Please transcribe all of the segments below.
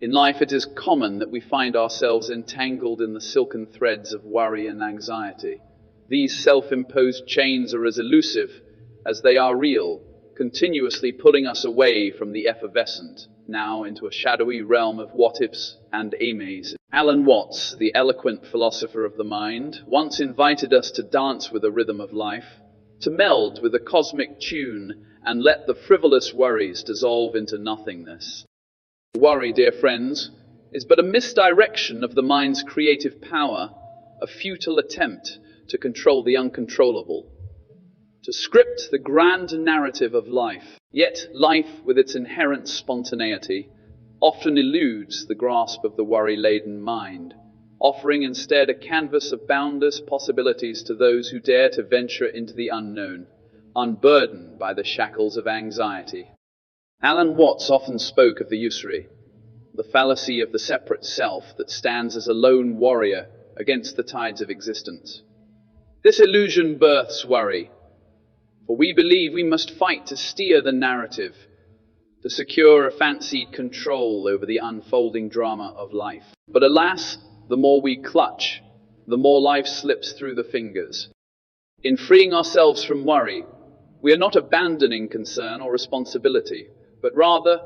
In life, it is common that we find ourselves entangled in the silken threads of worry and anxiety. These self-imposed chains are as elusive as they are real, continuously pulling us away from the effervescent, now into a shadowy realm of what-ifs and amazes. Alan Watts, the eloquent philosopher of the mind, once invited us to dance with the rhythm of life, to meld with the cosmic tune and let the frivolous worries dissolve into nothingness. Worry, dear friends, is but a misdirection of the mind's creative power, a futile attempt to control the uncontrollable, to script the grand narrative of life. Yet life, with its inherent spontaneity, often eludes the grasp of the worry-laden mind, offering instead a canvas of boundless possibilities to those who dare to venture into the unknown, unburdened by the shackles of anxiety. Alan Watts often spoke of the usury, the fallacy of the separate self that stands as a lone warrior against the tides of existence. This illusion births worry, for we believe we must fight to steer the narrative, to secure a fancied control over the unfolding drama of life. But alas, the more we clutch, the more life slips through the fingers. In freeing ourselves from worry, we are not abandoning concern or responsibility, but rather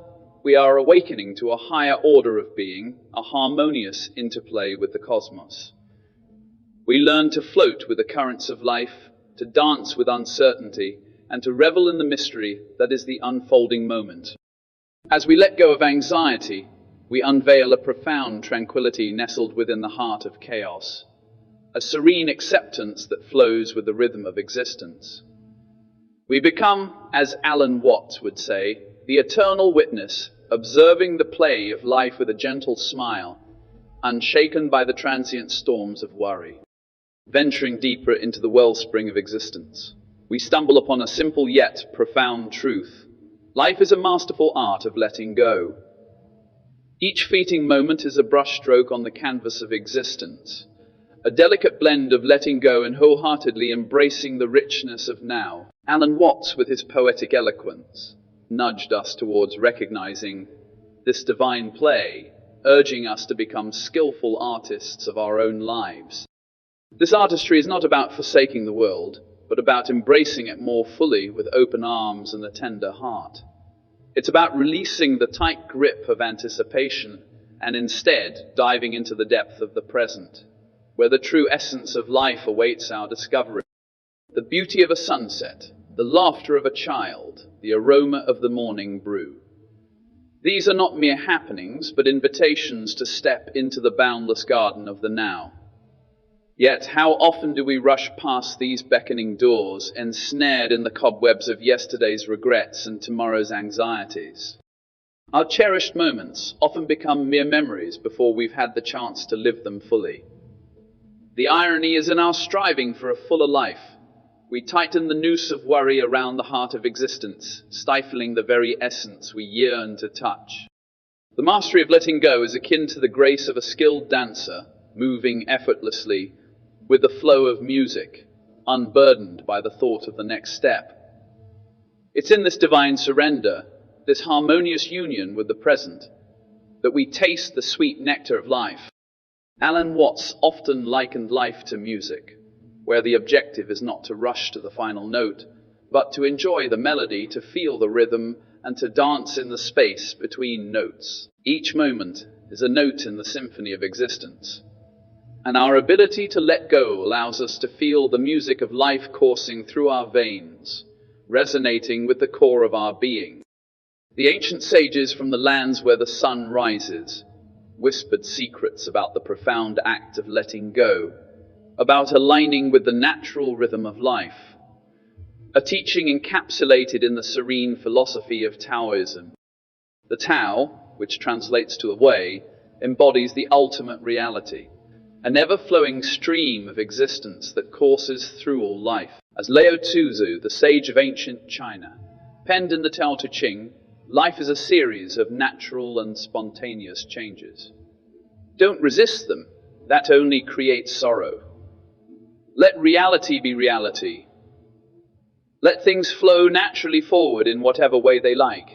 we are awakening to a higher order of being, a harmonious interplay with the cosmos. We learn to float with the currents of life, to dance with uncertainty, and to revel in the mystery that is the unfolding moment. As we let go of anxiety, we unveil a profound tranquility nestled within the heart of chaos, a serene acceptance that flows with the rhythm of existence. We become, as Alan Watts would say, the eternal witness, observing the play of life with a gentle smile, unshaken by the transient storms of worry. Venturing deeper into the wellspring of existence, we stumble upon a simple yet profound truth. Life is a masterful art of letting go. Each fleeting moment is a brushstroke on the canvas of existence, a delicate blend of letting go and wholeheartedly embracing the richness of now. Alan Watts, with his poetic eloquence, nudged us towards recognizing this divine play, urging us to become skillful artists of our own lives. This artistry is not about forsaking the world, but about embracing it more fully with open arms and a tender heart. It's about releasing the tight grip of anticipation and instead diving into the depth of the present, where the true essence of life awaits our discovery. The beauty of a sunset, the laughter of a child, the aroma of the morning brew. These are not mere happenings, but invitations to step into the boundless garden of the now. Yet how often do we rush past these beckoning doors, ensnared in the cobwebs of yesterday's regrets and tomorrow's anxieties? Our cherished moments often become mere memories before we've had the chance to live them fully. The irony is in our striving for a fuller life, we tighten the noose of worry around the heart of existence, stifling the very essence we yearn to touch. The mastery of letting go is akin to the grace of a skilled dancer, moving effortlessly with the flow of music, unburdened by the thought of the next step. It's in this divine surrender, this harmonious union with the present, that we taste the sweet nectar of life. Alan Watts often likened life to music, where the objective is not to rush to the final note, but to enjoy the melody, to feel the rhythm, and to dance in the space between notes. Each moment is a note in the symphony of existence. And our ability to let go allows us to feel the music of life coursing through our veins, resonating with the core of our being. The ancient sages from the lands where the sun rises whispered secrets about the profound act of letting go, about aligning with the natural rhythm of life, a teaching encapsulated in the serene philosophy of Taoism. The Tao, which translates to a way, embodies the ultimate reality, a never-flowing stream of existence that courses through all life. As Lao Tzu, the sage of ancient China, penned in the Tao Te Ching, life is a series of natural and spontaneous changes. Don't resist them. That only creates sorrow. Let reality be reality. Let things flow naturally forward in whatever way they like.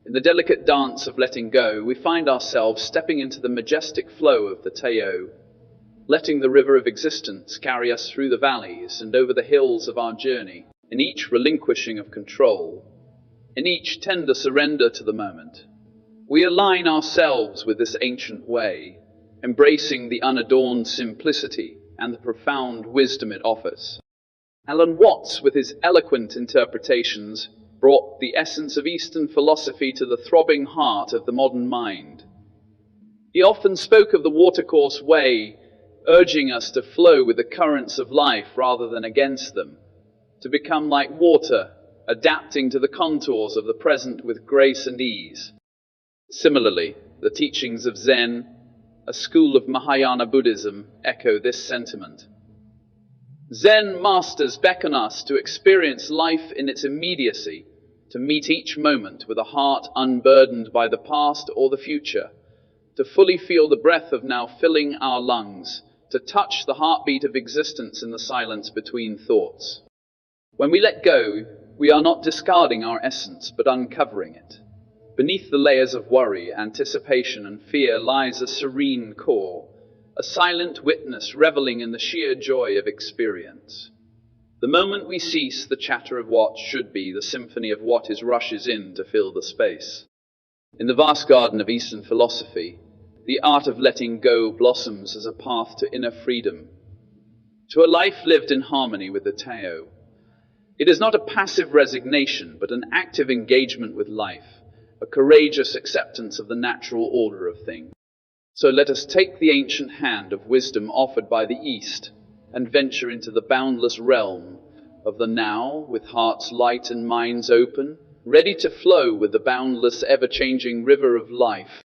In the delicate dance of letting go, we find ourselves stepping into the majestic flow of the Tao, letting the river of existence carry us through the valleys and over the hills of our journey, in each relinquishing of control, in each tender surrender to the moment. We align ourselves with this ancient way, embracing the unadorned simplicity and the profound wisdom it offers. Alan Watts, with his eloquent interpretations, brought the essence of Eastern philosophy to the throbbing heart of the modern mind. He often spoke of the watercourse way, urging us to flow with the currents of life rather than against them, to become like water, adapting to the contours of the present with grace and ease. Similarly, the teachings of Zen, a school of Mahayana Buddhism, echo this sentiment. Zen masters beckon us to experience life in its immediacy, to meet each moment with a heart unburdened by the past or the future, to fully feel the breath of now filling our lungs, to touch the heartbeat of existence in the silence between thoughts. When we let go, we are not discarding our essence, but uncovering it. Beneath the layers of worry, anticipation, and fear lies a serene core, a silent witness reveling in the sheer joy of experience. The moment we cease the chatter of what should be, the symphony of what is rushes in to fill the space. In the vast garden of Eastern philosophy, the art of letting go blossoms as a path to inner freedom, to a life lived in harmony with the Tao. It is not a passive resignation, but an active engagement with life, a courageous acceptance of the natural order of things. So let us take the ancient hand of wisdom offered by the East and venture into the boundless realm of the now, with hearts light and minds open, ready to flow with the boundless, ever-changing river of life.